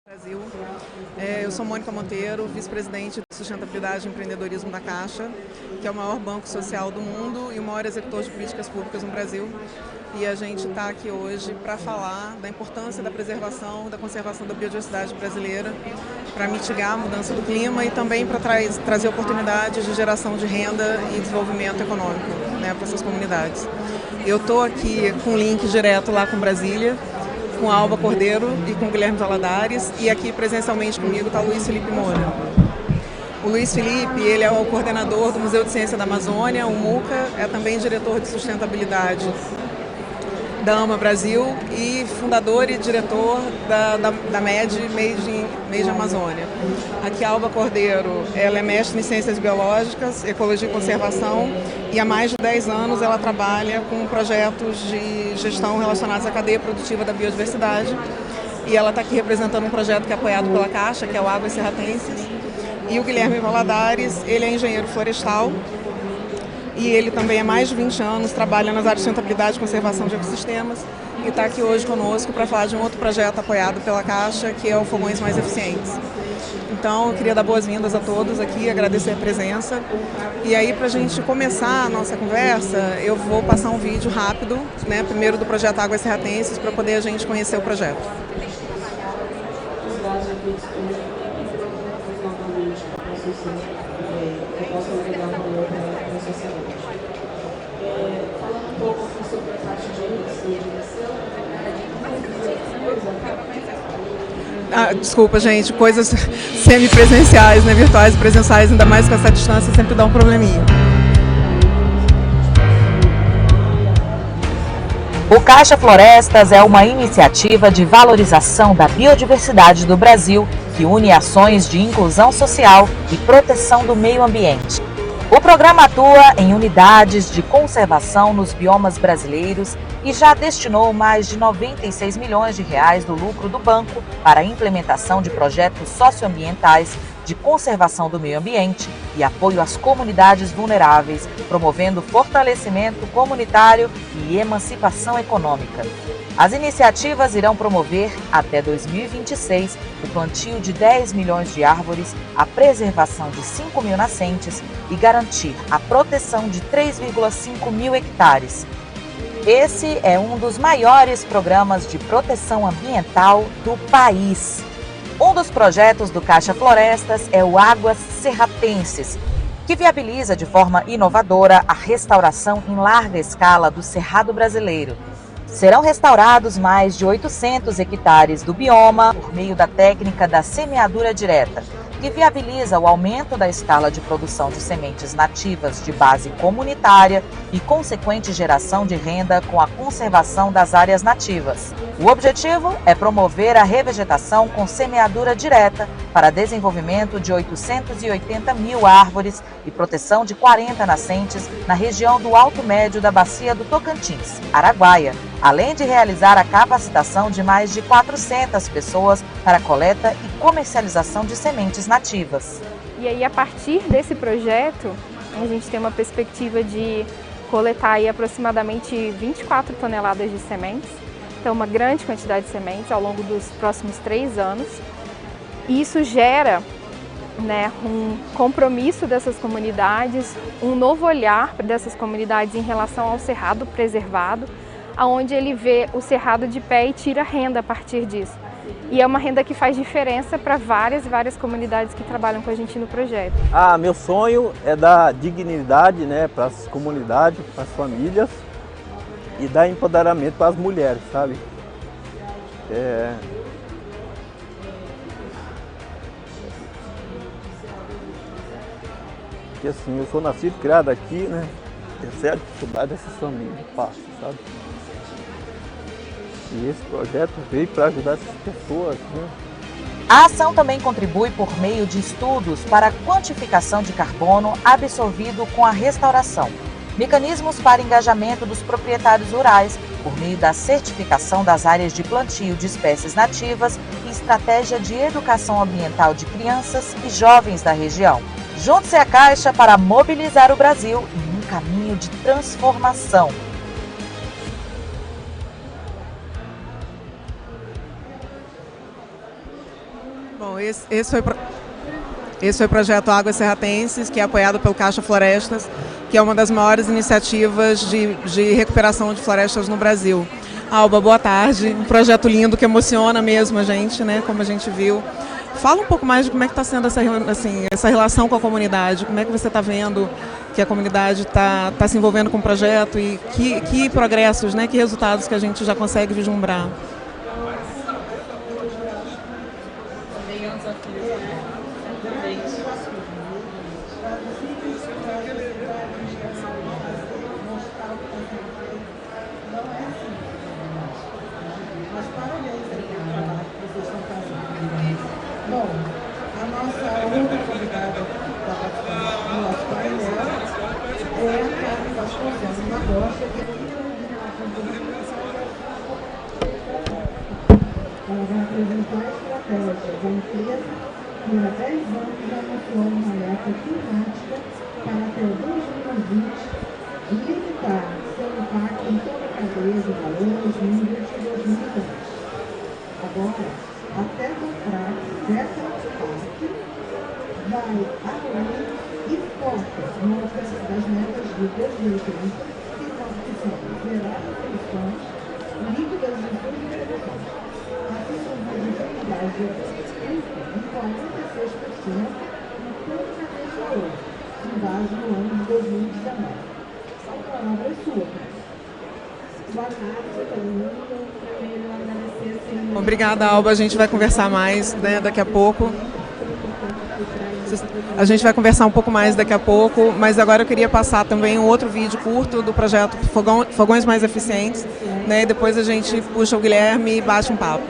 Brasil. Eu sou Mônica Monteiro, vice-presidente de Sustentabilidade e Empreendedorismo da Caixa, que é o maior banco social do mundo e o maior executor de políticas públicas no Brasil. E a gente está aqui hoje para falar da importância da preservação, da conservação da biodiversidade brasileira, para mitigar a mudança do clima e também para trazer oportunidades de geração de renda e desenvolvimento econômico, né, para essas comunidades. Eu estou aqui com link direto lá com Brasília, com a Alba Cordeiro e com o Guilherme Valadares, e aqui presencialmente comigo está o Luiz Felipe Moura. O Luiz Felipe, ele é o coordenador do Museu de Ciência da Amazônia, o MUCA, é também diretor de sustentabilidade da AMA Brasil e fundador e diretor da MED Made Amazônia. Aqui a Alba Cordeiro, ela é mestre em Ciências Biológicas, Ecologia e Conservação, e há mais de 10 anos ela trabalha com projetos de gestão relacionados à cadeia produtiva da biodiversidade, e ela está aqui representando um projeto que é apoiado pela Caixa, que é o Águas Serratenses. E o Guilherme Valadares, ele é engenheiro florestal, e ele também há mais de 20 anos trabalha nas áreas de sustentabilidade e conservação de ecossistemas e está aqui hoje conosco para falar de um outro projeto apoiado pela Caixa, que é o Fogões Mais Eficientes. Então, eu queria dar boas-vindas a todos aqui, agradecer a presença. E aí, para a gente começar a nossa conversa, eu vou passar um vídeo rápido, né, primeiro do projeto Águas Serratenses, para poder a gente conhecer o projeto. Desculpa, gente, coisas semipresenciais, né, virtuais e presenciais, ainda mais com essa distância, sempre dá um probleminha. O Caixa Florestas é uma iniciativa de valorização da biodiversidade do Brasil que une ações de inclusão social e proteção do meio ambiente. O programa atua em unidades de conservação nos biomas brasileiros e já destinou mais de 96 milhões de reais do lucro do banco para a implementação de projetos socioambientais de conservação do meio ambiente e apoio às comunidades vulneráveis, promovendo fortalecimento comunitário e emancipação econômica. As iniciativas irão promover, até 2026, o plantio de 10 milhões de árvores, a preservação de 5 mil nascentes e garantir a proteção de 3,5 mil hectares. Esse é um dos maiores programas de proteção ambiental do país. Um dos projetos do Caixa Florestas é o Águas Serratenses, que viabiliza de forma inovadora a restauração em larga escala do Cerrado brasileiro. Serão restaurados mais de 800 hectares do bioma por meio da técnica da semeadura direta, que viabiliza o aumento da escala de produção de sementes nativas de base comunitária e consequente geração de renda com a conservação das áreas nativas. O objetivo é promover a revegetação com semeadura direta para desenvolvimento de 880 mil árvores e proteção de 40 nascentes na região do Alto Médio da Bacia do Tocantins, Araguaia, além de realizar a capacitação de mais de 400 pessoas para coleta e comercialização de sementes nativas. E aí, a partir desse projeto, a gente tem uma perspectiva de coletar aí aproximadamente 24 toneladas de sementes, então uma grande quantidade de sementes ao longo dos próximos 3 anos. E isso gera, né, um compromisso dessas comunidades, um novo olhar dessas comunidades em relação ao cerrado preservado, onde ele vê o cerrado de pé e tira renda a partir disso. E é uma renda que faz diferença para várias comunidades que trabalham com a gente no projeto. Meu sonho é dar dignidade, né, para as comunidades, para as famílias e dar empoderamento para as mulheres, sabe? Porque assim, eu sou nascido e criado aqui, né? Eu sei a dificuldade dessas famílias, fácil, sabe? E esse projeto veio para ajudar essas pessoas, né? A ação também contribui por meio de estudos para a quantificação de carbono absorvido com a restauração, mecanismos para engajamento dos proprietários rurais por meio da certificação das áreas de plantio de espécies nativas e estratégia de educação ambiental de crianças e jovens da região. Junte-se à Caixa para mobilizar o Brasil em um caminho de transformação. Bom, esse foi o projeto Águas Serratenses, que é apoiado pelo Caixa Florestas, que é uma das maiores iniciativas de recuperação de florestas no Brasil. Alba, boa tarde. Um projeto lindo que emociona mesmo a gente, né? Como a gente viu. Fala um pouco mais de como é que está sendo essa relação com a comunidade. Como é que você está vendo que a comunidade está se envolvendo com o projeto e que progressos, né? Que resultados que a gente já consegue vislumbrar. Bom, a nossa outra convidada da participação do nosso painel é a Carmen Vasconcelos Magosta, que ela vai apresentar a estratégia da empresa que há 10 anos anunciou uma meta climática para até 2020 limitar seu impacto em toda a cadeia de valor aos níveis de 2010. Agora, até mostrar dessa parte vai além e foca no alcance das metas de 2030, que são zerar as emissões líquidas de substituição, assim como a visibilidade de em 46% em toda a região, com base no ano de 2019. A palavra é sua. Boa tarde, todo mundo. Primeiro, agradecer a Obrigada, Alba. A gente vai conversar mais, né, daqui a pouco. A gente vai conversar um pouco mais daqui a pouco, mas agora eu queria passar também um outro vídeo curto do projeto Fogões Mais Eficientes, né? E depois a gente puxa o Guilherme e bate um papo.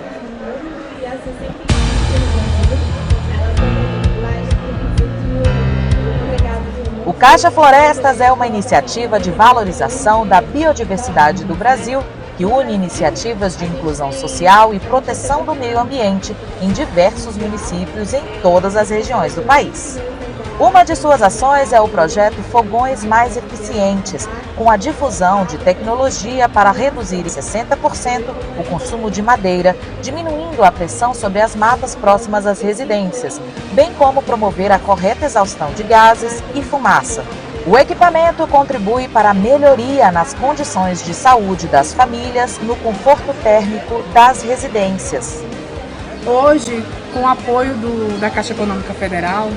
O Caixa Florestas é uma iniciativa de valorização da biodiversidade do Brasil que une iniciativas de inclusão social e proteção do meio ambiente em diversos municípios em todas as regiões do país. Uma de suas ações é o projeto Fogões Mais Eficientes, com a difusão de tecnologia para reduzir em 60% o consumo de madeira, diminuindo a pressão sobre as matas próximas às residências, bem como promover a correta exaustão de gases e fumaça. O equipamento contribui para a melhoria nas condições de saúde das famílias, no conforto térmico das residências. Hoje, com o apoio da Caixa Econômica Federal,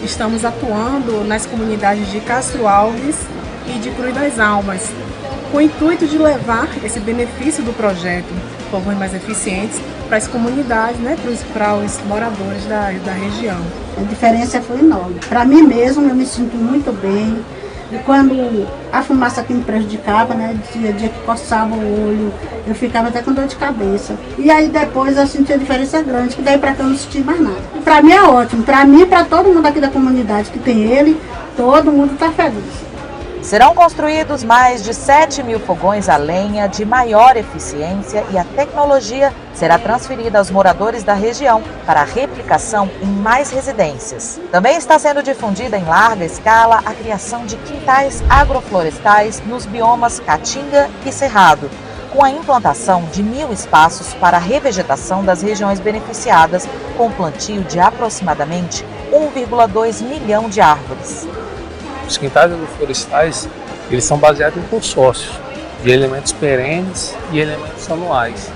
estamos atuando nas comunidades de Castro Alves e de Cruz das Almas, com o intuito de levar esse benefício do projeto Fogões Mais Eficientes para as comunidades, né, para os moradores da região. A diferença foi enorme. Para mim mesmo, eu me sinto muito bem. E quando a fumaça aqui me prejudicava, né, dia que coçava o olho, eu ficava até com dor de cabeça. E aí depois eu senti a diferença grande, que daí para cá eu não senti mais nada. E para mim é ótimo. Para mim e para todo mundo aqui da comunidade que tem ele, todo mundo está feliz. Serão construídos mais de 7.000 fogões a lenha de maior eficiência e a tecnologia será transferida aos moradores da região para replicação em mais residências. Também está sendo difundida em larga escala a criação de quintais agroflorestais nos biomas Caatinga e Cerrado, com a implantação de 1.000 espaços para a revegetação das regiões beneficiadas, com plantio de aproximadamente 1,2 milhão de árvores. Os quintais agroflorestais, eles são baseados em consórcios de elementos perenes e elementos anuais.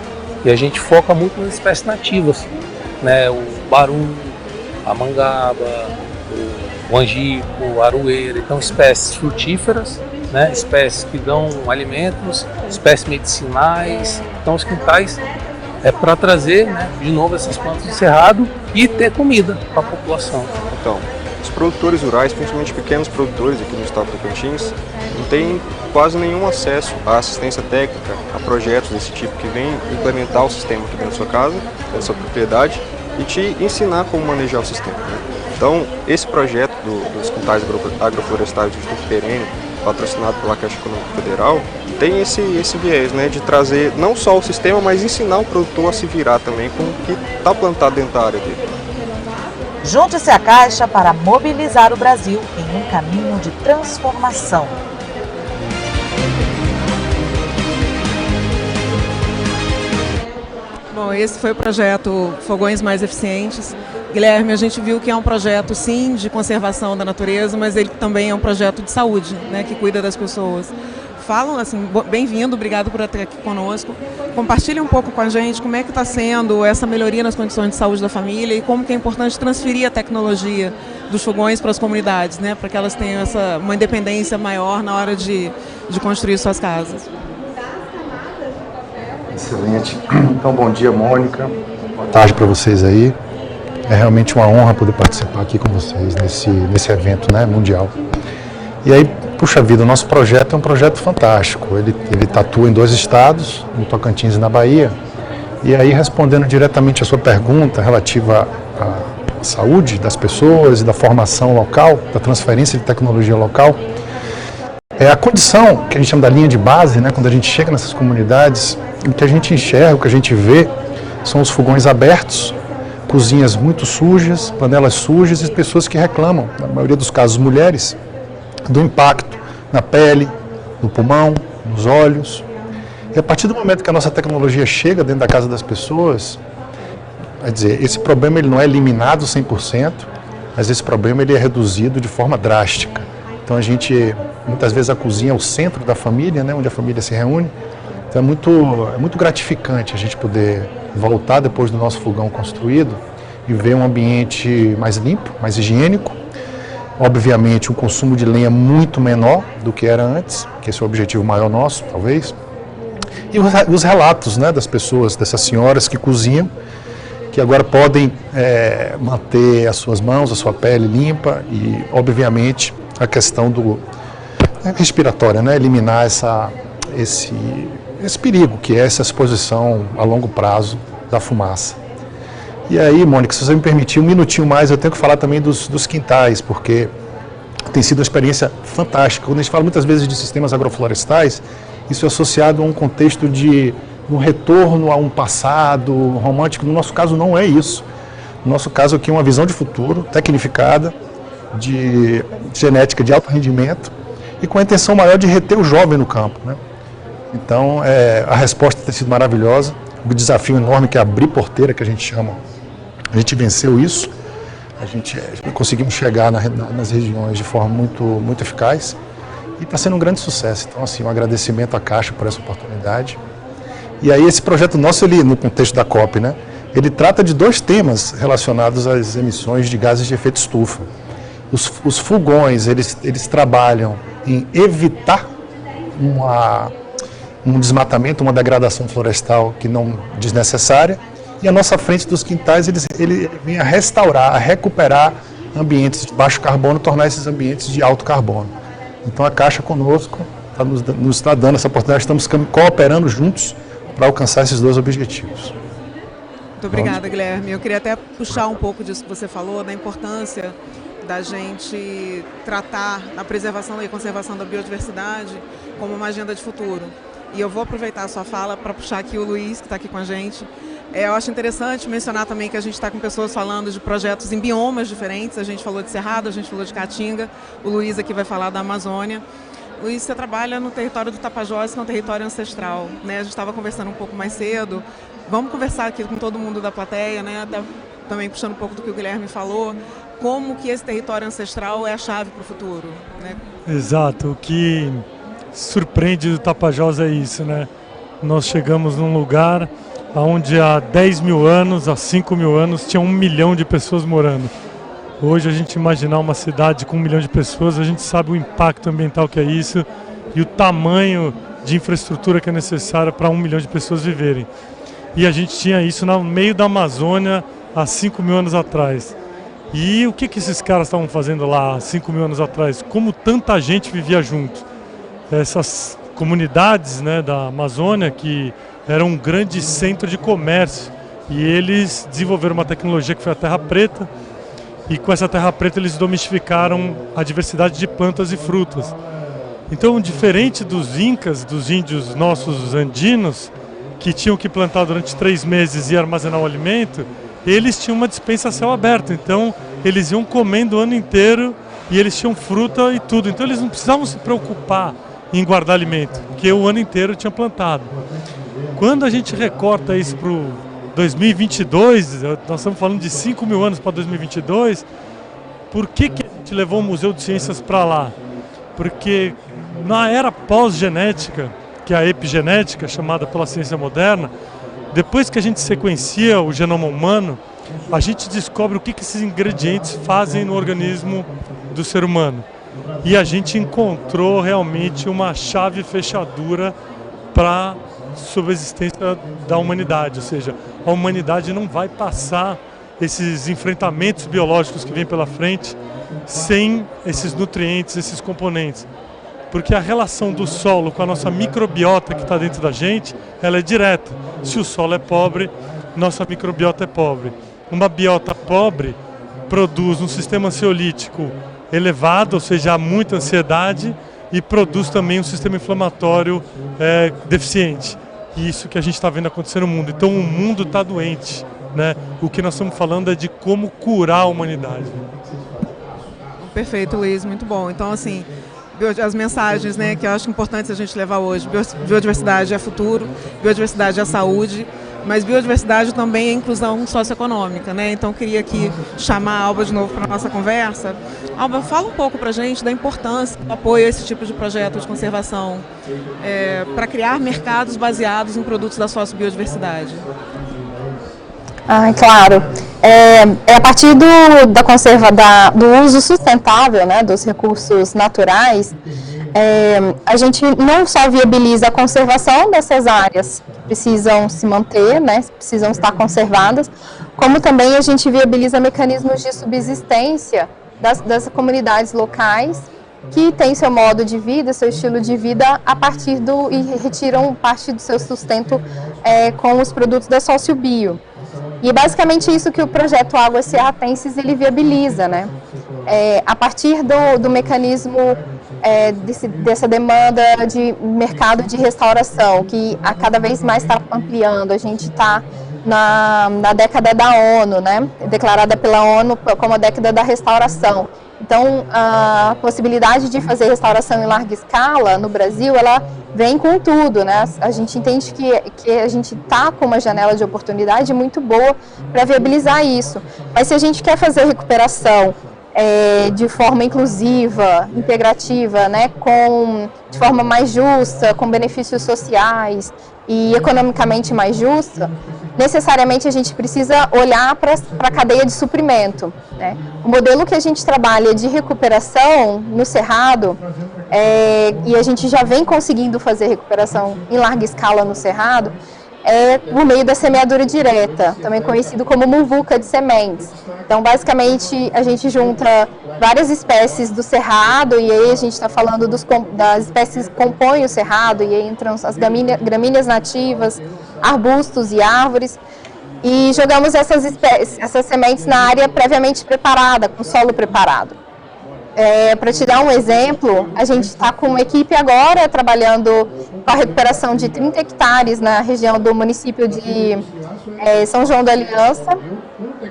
E a gente foca muito nas espécies nativas, né? O barum, a mangaba, o angico, o aroeira. Então, espécies frutíferas, né? Espécies que dão alimentos, espécies medicinais. Então, os quintais é para trazer, né, de novo essas plantas do cerrado e ter comida para a população. Então, os produtores rurais, principalmente pequenos produtores aqui no estado do Tocantins, não têm quase nenhum acesso à assistência técnica, a projetos desse tipo que vem implementar o sistema aqui dentro da sua casa, da sua propriedade e te ensinar como manejar o sistema, né? Então, esse projeto dos quintais agroflorestais do Instituto Perene, patrocinado pela Caixa Econômica Federal, tem esse viés, né, de trazer não só o sistema, mas ensinar o produtor a se virar também com o que está plantado dentro da área dele. Junte-se à Caixa para mobilizar o Brasil em um caminho de transformação. Bom, esse foi o projeto Fogões Mais Eficientes Guilherme, a gente viu que é um projeto, sim, de conservação da natureza, mas ele também é um projeto de saúde, né, que cuida das pessoas. Falam assim, bem-vindo, obrigado por estar aqui conosco. Compartilhe um pouco com a gente como é que está sendo essa melhoria nas condições de saúde da família e como que é importante transferir a tecnologia dos fogões para as comunidades, né, para que elas tenham uma independência maior na hora de construir suas casas. Excelente. Então, bom dia, Mônica. Boa tarde para vocês aí. É realmente uma honra poder participar aqui com vocês nesse evento, né, mundial. E aí, puxa vida, o nosso projeto é um projeto fantástico. Ele atua em 2 estados, no Tocantins e na Bahia. E aí, respondendo diretamente a sua pergunta relativa à saúde das pessoas e da formação local, da transferência de tecnologia local, é a condição que a gente chama da linha de base, né, quando a gente chega nessas comunidades, o que a gente enxerga, o que a gente vê, são os fogões abertos, cozinhas muito sujas, panelas sujas e pessoas que reclamam, na maioria dos casos mulheres, do impacto na pele, no pulmão, nos olhos. E a partir do momento que a nossa tecnologia chega dentro da casa das pessoas, quer dizer, esse problema ele não é eliminado 100%, mas esse problema ele é reduzido de forma drástica. Então muitas vezes a cozinha é o centro da família, né, onde a família se reúne. Então é muito gratificante a gente poder voltar depois do nosso fogão construído e ver um ambiente mais limpo, mais higiênico. Obviamente um consumo de lenha muito menor do que era antes, que esse é o objetivo maior nosso, talvez. E os relatos, né, das pessoas, dessas senhoras que cozinham, que agora podem manter as suas mãos, a sua pele limpa e, obviamente, a questão respiratória, né, eliminar esse perigo que é essa exposição a longo prazo da fumaça. E aí, Mônica, se você me permitir um minutinho mais, eu tenho que falar também dos quintais, porque tem sido uma experiência fantástica. Quando a gente fala muitas vezes de sistemas agroflorestais, isso é associado a um contexto de um retorno a um passado romântico. No nosso caso não é isso. No nosso caso aqui é uma visão de futuro, tecnificada, de genética de alto rendimento e com a intenção maior de reter o jovem no campo, né? Então, a resposta tem sido maravilhosa. O desafio enorme que é abrir porteira, que a gente chama, a gente venceu isso. Conseguimos chegar nas regiões de forma muito eficaz e está sendo um grande sucesso. Então, assim, um agradecimento à Caixa por essa oportunidade. E aí esse projeto nosso, ele, no contexto da COP, né, ele trata de 2 temas relacionados às emissões de gases de efeito estufa. Os fogões, eles trabalham em evitar um desmatamento, uma degradação florestal que não desnecessária, e a nossa frente dos quintais ele vem a restaurar, a recuperar ambientes de baixo carbono, tornar esses ambientes de alto carbono. Então a Caixa conosco nos está dando essa oportunidade, estamos cooperando juntos para alcançar esses 2 objetivos. Muito obrigada, Guilherme. Eu queria até puxar um pouco disso que você falou, da importância da gente tratar a preservação e conservação da biodiversidade como uma agenda de futuro. E eu vou aproveitar a sua fala para puxar aqui o Luiz, que está aqui com a gente. Eu acho interessante mencionar também que a gente está com pessoas falando de projetos em biomas diferentes. A gente falou de Cerrado, a gente falou de Caatinga, o Luiz aqui vai falar da Amazônia. Luiz, você trabalha no território do Tapajós, que é um território ancestral, né? A gente estava conversando um pouco mais cedo. Vamos conversar aqui com todo mundo da plateia, né? Até também puxando um pouco do que o Guilherme falou. Como que esse território ancestral é a chave para o futuro, né? Exato. O que surpreende do Tapajós é isso, né? Nós chegamos num lugar onde há 10 mil anos, há 5 mil anos, tinha 1 milhão de pessoas morando. Hoje a gente imaginar uma cidade com 1 milhão de pessoas, a gente sabe o impacto ambiental que é isso e o tamanho de infraestrutura que é necessária para 1 milhão de pessoas viverem. E a gente tinha isso no meio da Amazônia há 5 mil anos atrás. E o que esses caras estavam fazendo lá há 5 mil anos atrás? Como tanta gente vivia junto. Essas comunidades, né, da Amazônia, que eram um grande centro de comércio, e eles desenvolveram uma tecnologia que foi a terra preta, e com essa terra preta eles domesticaram a diversidade de plantas e frutas. Então, diferente dos incas, dos índios nossos andinos, que tinham que plantar durante 3 meses e armazenar o alimento, eles tinham uma despensa a céu aberto. Então, eles iam comendo o ano inteiro e eles tinham fruta e tudo. Então, eles não precisavam se preocupar em guardar alimento, porque o ano inteiro tinha plantado. Quando a gente recorta isso para o 2022, nós estamos falando de 5 mil anos para 2022, por que a gente levou o Museu de Ciências para lá? Porque na era pós-genética, que é a epigenética, chamada pela ciência moderna, depois que a gente sequencia o genoma humano, a gente descobre o que esses ingredientes fazem no organismo do ser humano. E a gente encontrou realmente uma chave fechadura para a subsistência da humanidade, ou seja, a humanidade não vai passar esses enfrentamentos biológicos que vêm pela frente sem esses nutrientes, esses componentes. Porque a relação do solo com a nossa microbiota que está dentro da gente, ela é direta. Se o solo é pobre, nossa microbiota é pobre. Uma biota pobre produz um sistema ansiolítico elevado, ou seja, há muita ansiedade, e produz também um sistema inflamatório deficiente. E isso que a gente está vendo acontecer no mundo. Então o mundo está doente, né? O que nós estamos falando é de como curar a humanidade. Perfeito, Luiz, muito bom. Então, assim, as mensagens, né, que eu acho importantes a gente levar hoje: biodiversidade é futuro, biodiversidade é saúde, mas biodiversidade também é inclusão socioeconômica, né? Então, eu queria aqui chamar a Alba de novo para a nossa conversa. Alba, fala um pouco para a gente da importância do apoio a esse tipo de projeto de conservação para criar mercados baseados em produtos da sociobiodiversidade. Claro. É a partir do uso sustentável, né, dos recursos naturais, a gente não só viabiliza a conservação dessas áreas que precisam se manter, né, precisam estar conservadas, como também a gente viabiliza mecanismos de subsistência das comunidades locais que têm seu modo de vida, seu estilo de vida e retiram parte do seu sustento com os produtos da Sociobio. E basicamente isso que o projeto Águas Serratenses ele viabiliza, né? A partir do mecanismo dessa demanda de mercado de restauração, que a cada vez mais está ampliando. A gente está na década da ONU, né? Declarada pela ONU como a década da restauração. Então, a possibilidade de fazer restauração em larga escala no Brasil, ela vem com tudo, né? A gente entende que a gente está com uma janela de oportunidade muito boa para viabilizar isso. Mas se a gente quer fazer recuperação de forma inclusiva, integrativa, né? De forma mais justa, com benefícios sociais e economicamente mais justa, necessariamente a gente precisa olhar para a cadeia de suprimento, né? O modelo que a gente trabalha de recuperação no Cerrado, e a gente já vem conseguindo fazer recuperação em larga escala no Cerrado, por meio da semeadura direta, também conhecido como muvuca de sementes. Então, basicamente, a gente junta várias espécies do cerrado, e aí a gente está falando das espécies que compõem o cerrado, e aí entram as gramíneas nativas, arbustos e árvores, e jogamos essas sementes na área previamente preparada, com solo preparado. Para te dar um exemplo, a gente está com uma equipe agora trabalhando com a recuperação de 30 hectares na região do município de São João da Aliança.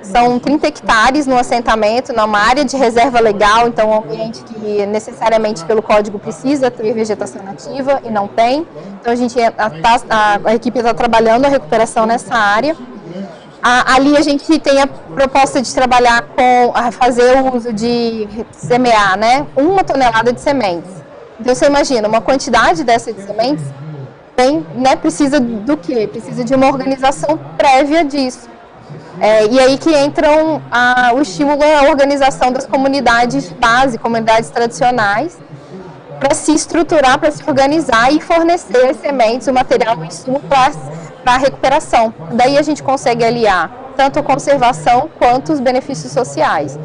São 30 hectares no assentamento, numa área de reserva legal, então um ambiente que necessariamente pelo código precisa ter vegetação nativa e não tem. Então a equipe está trabalhando a recuperação nessa área. Ali a gente tem a proposta de trabalhar fazer o uso de semear, né, 1 tonelada de sementes. Então você imagina, uma quantidade dessa de sementes precisa do quê? Precisa de uma organização prévia disso. E aí que entram o estímulo à organização das comunidades base, comunidades tradicionais, para se estruturar, para se organizar e fornecer as sementes, o material, o insumo para a recuperação. Daí a gente consegue aliar tanto a conservação quanto os benefícios sociais.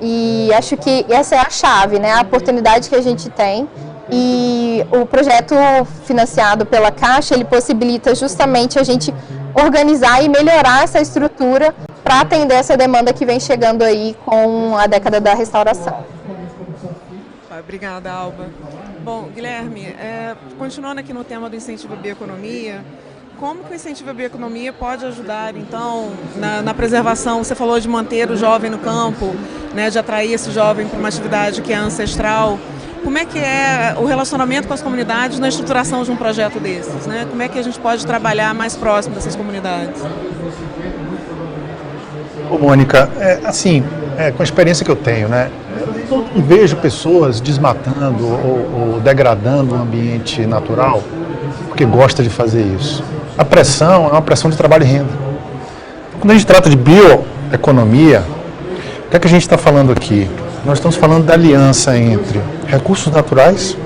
E acho que essa é a chave, né? A oportunidade que a gente tem. E o projeto financiado pela Caixa, ele possibilita justamente a gente organizar e melhorar essa estrutura para atender essa demanda que vem chegando aí com a década da restauração. Obrigada, Alba. Bom, Guilherme, continuando aqui no tema do incentivo à bioeconomia, como que o incentivo à bioeconomia pode ajudar, então, na preservação? Você falou de manter o jovem no campo, né, de atrair esse jovem para uma atividade que é ancestral, como é que é o relacionamento com as comunidades na estruturação de um projeto desses, né? Como é que a gente pode trabalhar mais próximo dessas comunidades? Ô, Mônica, com a experiência que eu tenho, né? Eu não vejo pessoas desmatando ou degradando o ambiente natural porque gosta de fazer isso. A pressão é uma pressão de trabalho e renda. Quando a gente trata de bioeconomia, o que é que a gente está falando aqui? Nós estamos falando da aliança entre recursos naturais,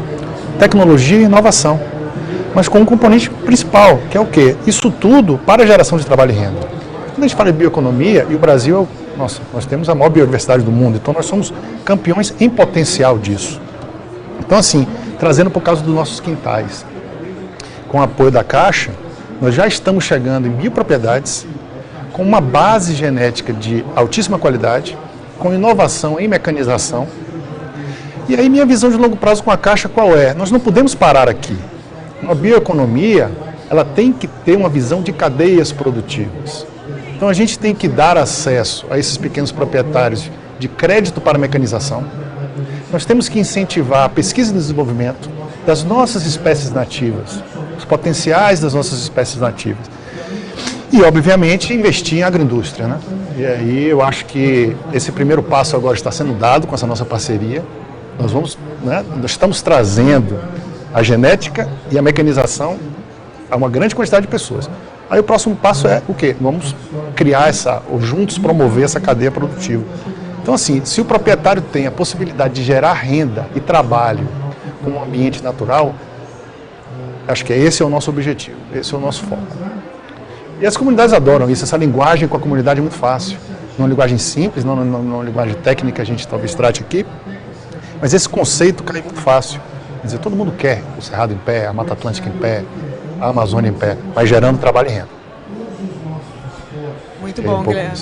tecnologia e inovação, mas com um componente principal, que é o quê? Isso tudo para a geração de trabalho e renda. Quando a gente fala de bioeconomia, e o Brasil, nós temos a maior biodiversidade do mundo, então nós somos campeões em potencial disso. Então, assim, trazendo por causa dos nossos quintais, com o apoio da Caixa, nós já estamos chegando em biopropriedades com uma base genética de altíssima qualidade, com inovação em mecanização. E aí minha visão de longo prazo com a Caixa qual é? Nós não podemos parar aqui. Uma bioeconomia, ela tem que ter uma visão de cadeias produtivas. Então a gente tem que dar acesso a esses pequenos proprietários de crédito para mecanização. Nós temos que incentivar a pesquisa e desenvolvimento das nossas espécies nativas, os potenciais das nossas espécies nativas. E, obviamente, investir em agroindústria, né? E aí eu acho que esse primeiro passo agora está sendo dado com essa nossa parceria. Nós estamos trazendo a genética e a mecanização a uma grande quantidade de pessoas. Aí o próximo passo é o quê? Vamos criar ou juntos promover essa cadeia produtiva. Então, assim, se o proprietário tem a possibilidade de gerar renda e trabalho com um ambiente natural, acho que esse é o nosso objetivo, esse é o nosso foco. E as comunidades adoram isso, essa linguagem com a comunidade é muito fácil. Não é uma linguagem simples, não é uma linguagem técnica, a gente talvez trate aqui, mas esse conceito cai muito fácil. Quer dizer, todo mundo quer o Cerrado em pé, a Mata Atlântica em pé, a Amazônia em pé, mas gerando trabalho e renda. Muito bom, Guilherme.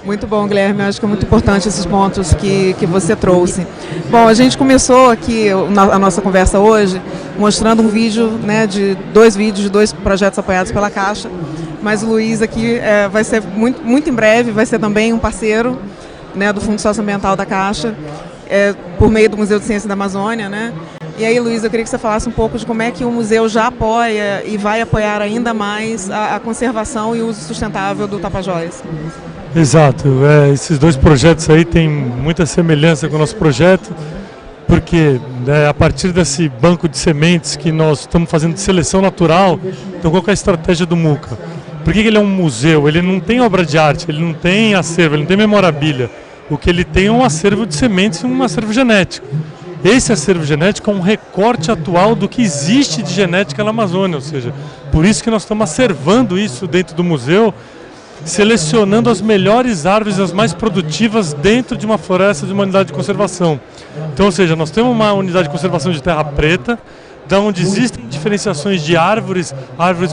Muito bom, Guilherme. Acho que é muito importante esses pontos que você trouxe. Bom, a gente começou aqui a nossa conversa hoje mostrando um vídeo, né, de dois projetos apoiados pela Caixa, mas o Luiz aqui vai ser muito em breve, vai ser também um parceiro, né, do Fundo Socioambiental da Caixa, por meio do Museu de Ciência da Amazônia, né? E aí, Luiz, eu queria que você falasse um pouco de como é que o museu já apoia e vai apoiar ainda mais a conservação e o uso sustentável do Tapajós. Exato, esses dois projetos aí têm muita semelhança com o nosso projeto, porque a partir desse banco de sementes que nós estamos fazendo de seleção natural, então qual que é a estratégia do MUCA? Por que ele é um museu? Ele não tem obra de arte, ele não tem acervo, ele não tem memorabilia. O que ele tem é um acervo de sementes e um acervo genético. Esse acervo genético é um recorte atual do que existe de genética na Amazônia, ou seja, por isso que nós estamos acervando isso dentro do museu, selecionando as melhores árvores, as mais produtivas dentro de uma floresta de uma unidade de conservação. Então, ou seja, nós temos uma unidade de conservação de terra preta, da onde existem diferenciações de árvores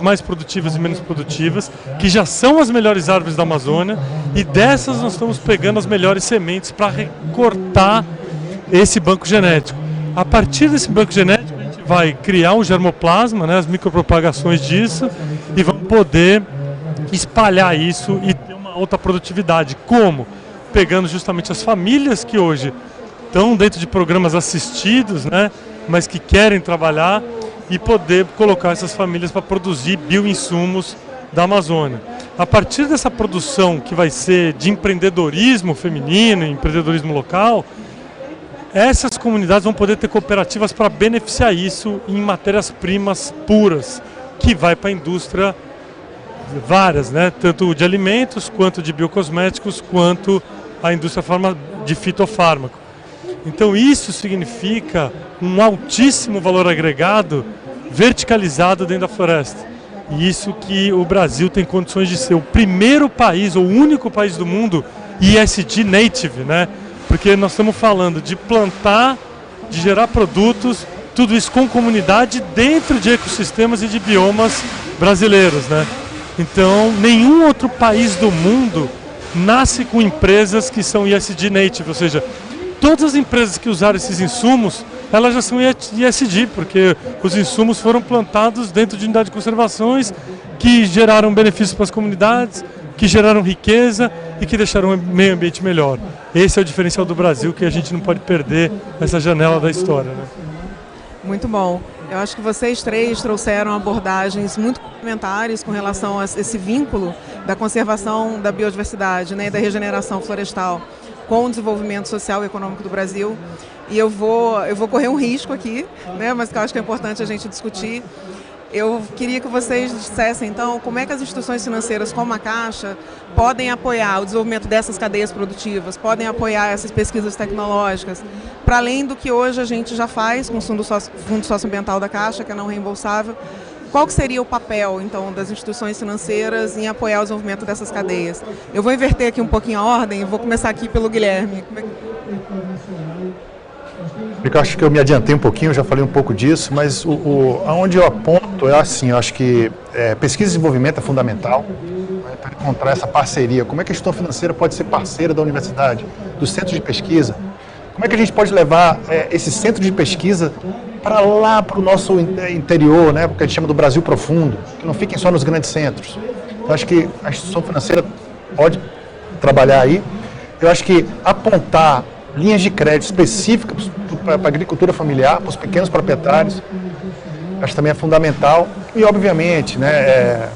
mais produtivas e menos produtivas, que já são as melhores árvores da Amazônia, e dessas nós estamos pegando as melhores sementes para recortar esse banco genético. A partir desse banco genético, a gente vai criar um germoplasma, né, as micropropagações disso, e vamos poder espalhar isso e ter uma alta produtividade. Como? Pegando justamente as famílias que hoje estão dentro de programas assistidos, né, mas que querem trabalhar, e poder colocar essas famílias para produzir bioinsumos da Amazônia. A partir dessa produção que vai ser de empreendedorismo feminino, empreendedorismo local, essas comunidades vão poder ter cooperativas para beneficiar isso em matérias-primas puras, que vai para a indústria várias, né? Tanto de alimentos, quanto de biocosméticos, quanto a indústria de fitofármaco. Então isso significa um altíssimo valor agregado verticalizado dentro da floresta. E isso que o Brasil tem condições de ser o primeiro país, ou o único país do mundo ESG Native, né? Porque nós estamos falando de plantar, de gerar produtos, tudo isso com comunidade dentro de ecossistemas e de biomas brasileiros, né? Então, nenhum outro país do mundo nasce com empresas que são ESG Native, ou seja, todas as empresas que usaram esses insumos, elas já são ESG, porque os insumos foram plantados dentro de unidades de conservações que geraram benefícios para as comunidades, que geraram riqueza e que deixaram o meio ambiente melhor. Esse é o diferencial do Brasil, que a gente não pode perder essa janela da história, né? Muito bom. Eu acho que vocês três trouxeram abordagens muito complementares com relação a esse vínculo da conservação da biodiversidade, né, e da regeneração florestal com o desenvolvimento social e econômico do Brasil. E eu vou correr um risco aqui, né, mas que eu acho que é importante a gente discutir. Eu queria que vocês dissessem, então, como é que as instituições financeiras como a Caixa podem apoiar o desenvolvimento dessas cadeias produtivas, podem apoiar essas pesquisas tecnológicas, para além do que hoje a gente já faz com o Fundo Socioambiental da Caixa, que é não reembolsável. Qual que seria o papel, então, das instituições financeiras em apoiar o desenvolvimento dessas cadeias? Eu vou inverter aqui um pouquinho a ordem, vou começar aqui pelo Guilherme. Eu acho que eu me adiantei um pouquinho, já falei um pouco disso, mas aonde eu aponto é assim, eu acho que pesquisa e desenvolvimento é fundamental, né, para encontrar essa parceria. Como é que a instituição financeira pode ser parceira da universidade, dos centros de pesquisa? Como é que a gente pode levar esse centro de pesquisa para lá, para o nosso interior, né, porque a gente chama do Brasil profundo, que não fiquem só nos grandes centros. Eu acho que a instituição financeira pode trabalhar aí. Eu acho que apontar linhas de crédito específicas para a agricultura familiar, para os pequenos proprietários, acho que também é fundamental. E, obviamente, né,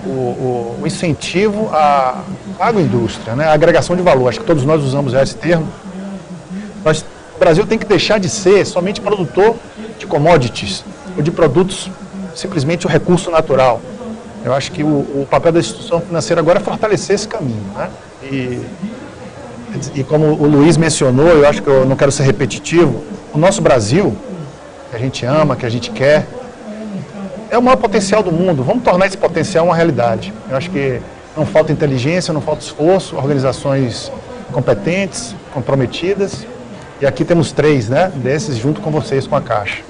o incentivo à agroindústria, né, a agregação de valor. Acho que todos nós usamos esse termo. O Brasil tem que deixar de ser somente produtor de commodities, ou de produtos, simplesmente o recurso natural. Eu acho que o papel da instituição financeira agora é fortalecer esse caminho, né? E como o Luiz mencionou, eu acho que eu não quero ser repetitivo, o nosso Brasil, que a gente ama, que a gente quer, é o maior potencial do mundo. Vamos tornar esse potencial uma realidade. Eu acho que não falta inteligência, não falta esforço, organizações competentes, comprometidas. E aqui temos 3, né, desses junto com vocês, com a Caixa.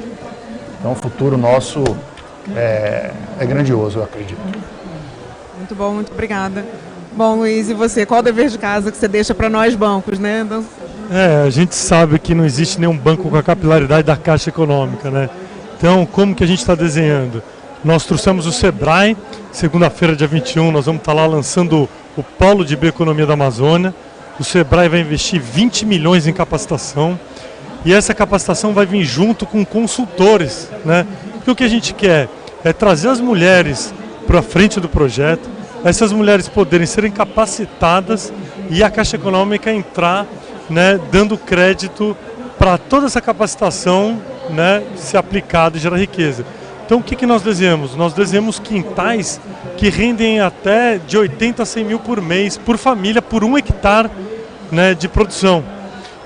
Então o futuro nosso é grandioso, eu acredito. Muito bom, muito obrigada. Bom, Luiz, e você? Qual o dever de casa que você deixa para nós bancos, né? Então... A gente sabe que não existe nenhum banco com a capilaridade da Caixa Econômica, né? Então, como que a gente está desenhando? Nós trouxemos o Sebrae, segunda-feira, dia 21, nós vamos estar lá lançando o Polo de Bioeconomia da Amazônia. O Sebrae vai investir 20 milhões em capacitação e essa capacitação vai vir junto com consultores, né? Porque o que a gente quer é trazer as mulheres para a frente do projeto, essas mulheres poderem serem capacitadas e a Caixa Econômica entrar, né, dando crédito para toda essa capacitação, né, ser aplicada e gerar riqueza. Então o que nós desenhamos? Nós desenhamos quintais que rendem até de 80 a 100 mil por mês, por família, por 1 hectare, né, de produção.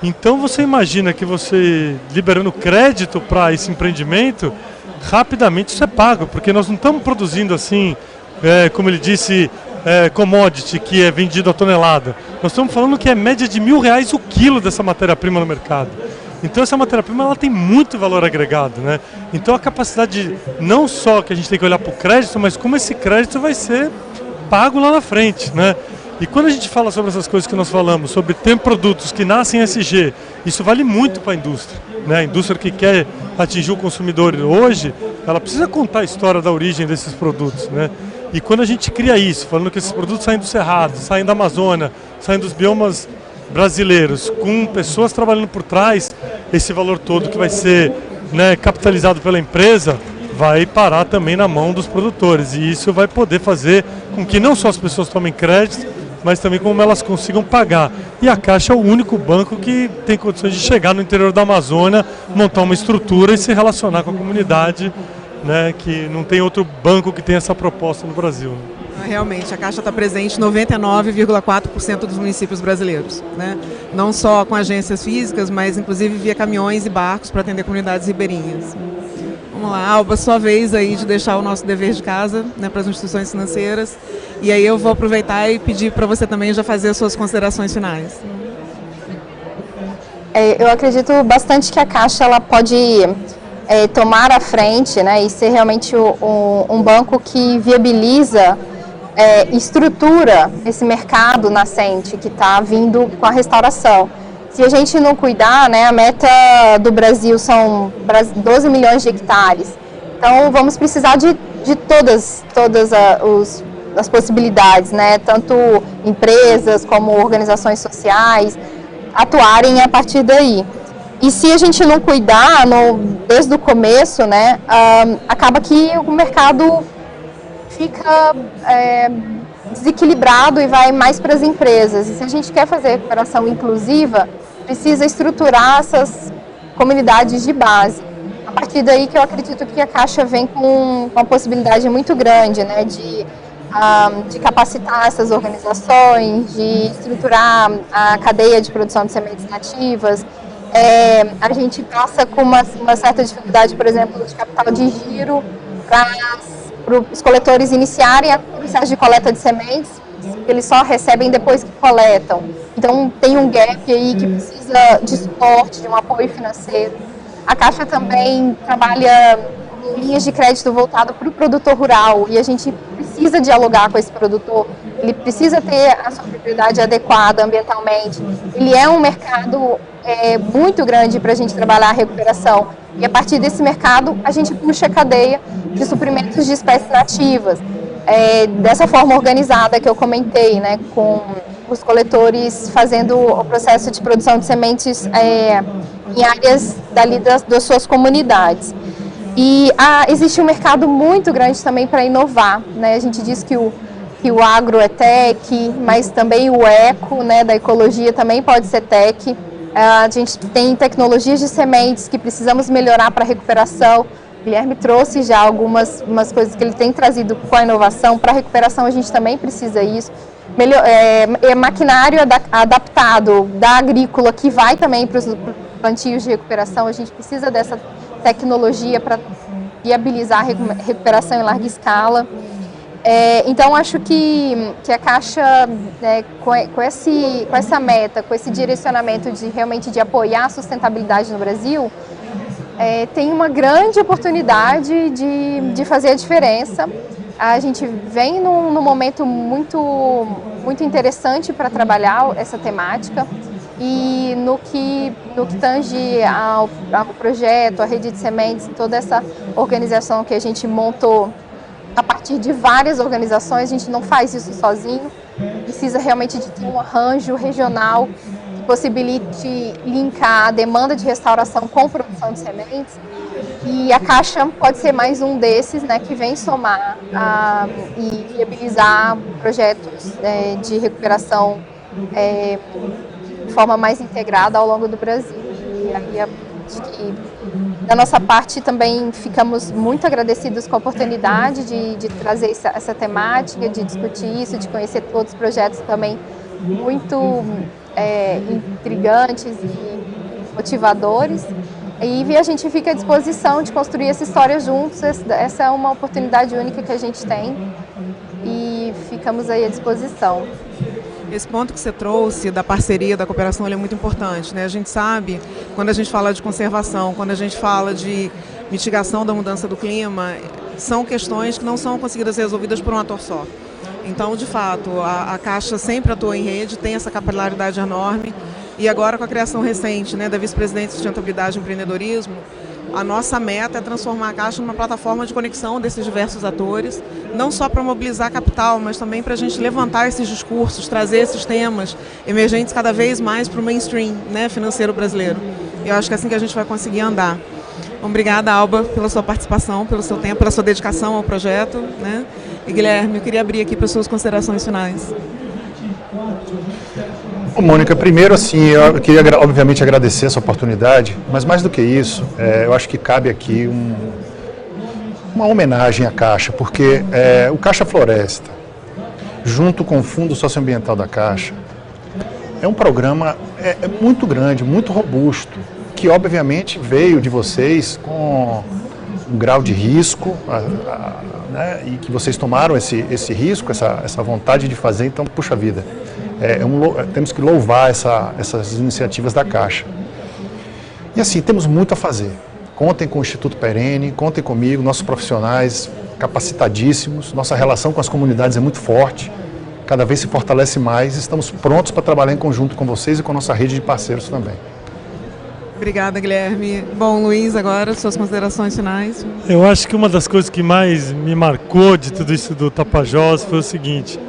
Então você imagina que você liberando crédito para esse empreendimento, rapidamente isso é pago, porque nós não estamos produzindo assim, como ele disse, commodity, que é vendido a tonelada. Nós estamos falando que é média de R$1.000 o quilo dessa matéria-prima no mercado. Então essa matéria-prima ela tem muito valor agregado, né? Então a capacidade de, não só que a gente tem que olhar para o crédito, mas como esse crédito vai ser pago lá na frente, né? E quando a gente fala sobre essas coisas que nós falamos, sobre ter produtos que nascem SG, isso vale muito para a indústria, né? A indústria que quer atingir o consumidor hoje, ela precisa contar a história da origem desses produtos, né? E quando a gente cria isso, falando que esses produtos saem do Cerrado, saem da Amazônia, saem dos biomas brasileiros, com pessoas trabalhando por trás, esse valor todo que vai ser, né, capitalizado pela empresa, vai parar também na mão dos produtores. E isso vai poder fazer com que não só as pessoas tomem crédito, mas também como elas consigam pagar. E a Caixa é o único banco que tem condições de chegar no interior da Amazônia, montar uma estrutura e se relacionar com a comunidade, né, que não tem outro banco que tenha essa proposta no Brasil. Realmente, a Caixa está presente em 99,4% dos municípios brasileiros, né? Não só com agências físicas, mas inclusive via caminhões e barcos para atender comunidades ribeirinhas. Vamos lá, Alba, sua vez aí de deixar o nosso dever de casa, né, para as instituições financeiras. E aí eu vou aproveitar e pedir para você também já fazer as suas considerações finais. Eu acredito bastante que a Caixa ela pode tomar a frente, né, e ser realmente um banco que viabiliza, estrutura esse mercado nascente que está vindo com a restauração. Se a gente não cuidar, né, a meta do Brasil são 12 milhões de hectares. Então vamos precisar de todas as possibilidades, né? Tanto empresas como organizações sociais atuarem a partir daí. E se a gente não cuidar desde o começo, né, acaba que o mercado fica desequilibrado e vai mais para as empresas. E se a gente quer fazer recuperação inclusiva, precisa estruturar essas comunidades de base. A partir daí que eu acredito que a Caixa vem com uma possibilidade muito grande, né, de capacitar essas organizações, de estruturar a cadeia de produção de sementes nativas. A gente passa com uma certa dificuldade, por exemplo, de capital de giro para os coletores iniciarem a processo de coleta de sementes, que eles só recebem depois que coletam. Então tem um gap aí que precisa de suporte, de um apoio financeiro. A Caixa também trabalha linhas de crédito voltado para o produtor rural e a gente precisa dialogar com esse produtor. Ele precisa ter a sua propriedade adequada ambientalmente. Ele é um mercado muito grande para a gente trabalhar a recuperação. E a partir desse mercado, a gente puxa a cadeia de suprimentos de espécies nativas. Dessa forma organizada que eu comentei, né, com os coletores fazendo o processo de produção de sementes em áreas dali das suas comunidades. E existe um mercado muito grande também para inovar, né? A gente diz que o agro é tech, mas também o eco, né, da ecologia também pode ser tech. A gente tem tecnologias de sementes que precisamos melhorar para a recuperação. O Guilherme trouxe já algumas coisas que ele tem trazido com a inovação. Para a recuperação a gente também precisa isso. Maquinário adaptado da agrícola que vai também para os plantios de recuperação. A gente precisa dessa tecnologia para viabilizar a recuperação em larga escala. Então, acho que a Caixa, com essa meta, com esse direcionamento de realmente de apoiar a sustentabilidade no Brasil, tem uma grande oportunidade de fazer a diferença. A gente vem num momento muito interessante para trabalhar essa temática. E no que tange ao projeto, a rede de sementes, toda essa organização que a gente montou a partir de várias organizações, a gente não faz isso sozinho, precisa realmente de ter um arranjo regional que possibilite linkar a demanda de restauração com produção de sementes. E a Caixa pode ser mais um desses, né, que vem somar e viabilizar projetos de recuperação de forma mais integrada ao longo do Brasil. E aí, acho que da nossa parte também ficamos muito agradecidos com a oportunidade de trazer essa temática, de discutir isso, de conhecer todos os projetos também muito intrigantes e motivadores. E a gente fica à disposição de construir essa história juntos. Essa é uma oportunidade única que a gente tem e ficamos aí à disposição. Esse ponto que você trouxe da parceria, da cooperação, ele é muito importante, né? A gente sabe, quando a gente fala de conservação, quando a gente fala de mitigação da mudança do clima, são questões que não são conseguidas resolvidas por um ator só. Então, de fato, a Caixa sempre atuou em rede, tem essa capilaridade enorme, e agora com a criação recente, né, da Vice-Presidência de Sustentabilidade e Empreendedorismo, a nossa meta é transformar a Caixa numa plataforma de conexão desses diversos atores, não só para mobilizar capital, mas também para a gente levantar esses discursos, trazer esses temas emergentes cada vez mais para o mainstream, né, financeiro brasileiro. Eu acho que é assim que a gente vai conseguir andar. Obrigada, Alba, pela sua participação, pelo seu tempo, pela sua dedicação ao projeto, né? E Guilherme, eu queria abrir aqui para as suas considerações finais. Mônica, primeiro assim, eu queria obviamente agradecer essa oportunidade, mas mais do que isso, eu acho que cabe aqui uma homenagem à Caixa, porque o Caixa Floresta, junto com o Fundo Socioambiental da Caixa, é um programa muito grande, muito robusto, que obviamente veio de vocês com um grau de risco, né, e que vocês tomaram esse risco, essa vontade de fazer, então, puxa vida. Temos que louvar essas iniciativas da Caixa. E assim, temos muito a fazer. Contem com o Instituto Perene, contem comigo, nossos profissionais capacitadíssimos, nossa relação com as comunidades é muito forte, cada vez se fortalece mais, estamos prontos para trabalhar em conjunto com vocês e com a nossa rede de parceiros também. Obrigada, Guilherme. Bom, Luiz, agora suas considerações finais. Eu acho que uma das coisas que mais me marcou de tudo isso do Tapajós foi o seguinte: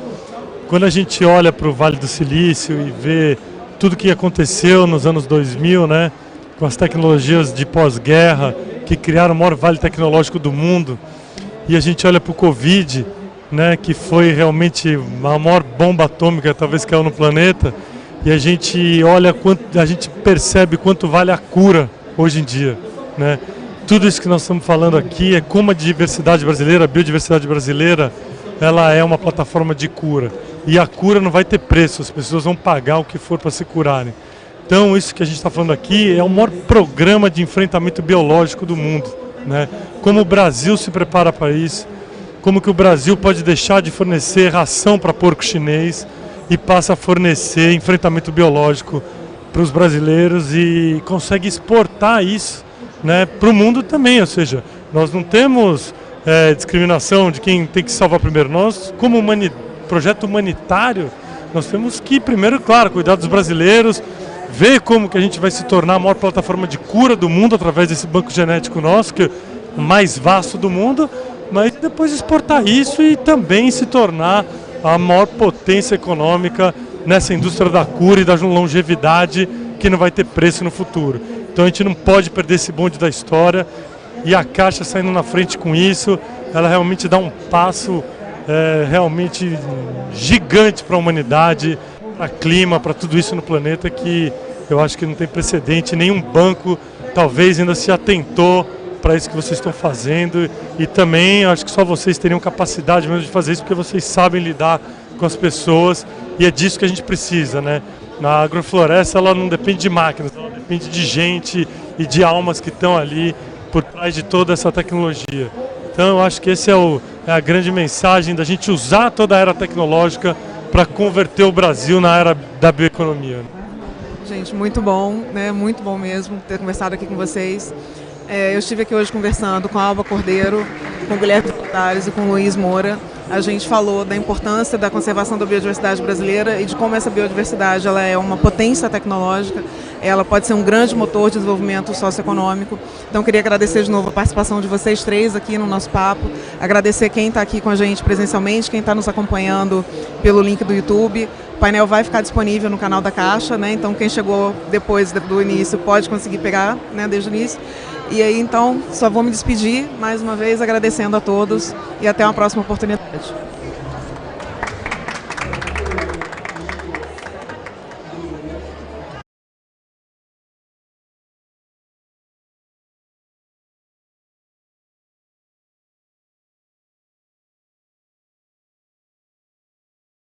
quando a gente olha para o Vale do Silício e vê tudo que aconteceu nos anos 2000, né, com as tecnologias de pós-guerra que criaram o maior vale tecnológico do mundo, e a gente olha para o Covid, né, que foi realmente a maior bomba atômica talvez que caiu no planeta, e a gente olha a gente percebe quanto vale a cura hoje em dia, né? Tudo isso que nós estamos falando aqui é como a diversidade brasileira, a biodiversidade brasileira, ela é uma plataforma de cura. E a cura não vai ter preço, as pessoas vão pagar o que for para se curarem. Então isso que a gente está falando aqui é o maior programa de enfrentamento biológico do mundo, né? Como o Brasil se prepara para isso, como que o Brasil pode deixar de fornecer ração para porco chinês e passa a fornecer enfrentamento biológico para os brasileiros e consegue exportar isso, né, para o mundo também. Ou seja, nós não temos discriminação de quem tem que salvar primeiro. Nós, como projeto humanitário, nós temos que primeiro, claro, cuidar dos brasileiros, ver como que a gente vai se tornar a maior plataforma de cura do mundo através desse banco genético nosso, que é o mais vasto do mundo, mas depois exportar isso e também se tornar a maior potência econômica nessa indústria da cura e da longevidade que não vai ter preço no futuro. Então a gente não pode perder esse bonde da história, e a Caixa saindo na frente com isso, ela realmente dá um passo realmente gigante para a humanidade, para clima, para tudo isso no planeta, que eu acho que não tem precedente. Nenhum banco talvez ainda se atentou para isso que vocês estão fazendo, e também acho que só vocês teriam capacidade mesmo de fazer isso, porque vocês sabem lidar com as pessoas, e é disso que a gente precisa, né? Na agrofloresta ela não depende de máquinas, ela depende de gente e de almas que estão ali por trás de toda essa tecnologia. Então eu acho que esse é a grande mensagem da gente usar toda a era tecnológica para converter o Brasil na era da bioeconomia. Gente, muito bom, né? Muito bom mesmo ter conversado aqui com vocês. Eu estive aqui hoje conversando com a Alba Cordeiro, com o Guilherme Tavares e com o Luiz Moura. A gente falou da importância da conservação da biodiversidade brasileira e de como essa biodiversidade ela é uma potência tecnológica, ela pode ser um grande motor de desenvolvimento socioeconômico. Então queria agradecer de novo a participação de vocês três aqui no nosso papo, agradecer quem está aqui com a gente presencialmente, quem está nos acompanhando pelo link do YouTube. O painel vai ficar disponível no canal da Caixa, né? Então quem chegou depois do início pode conseguir pegar, né, desde o início. E aí, então, só vou me despedir mais uma vez agradecendo a todos e até uma próxima oportunidade.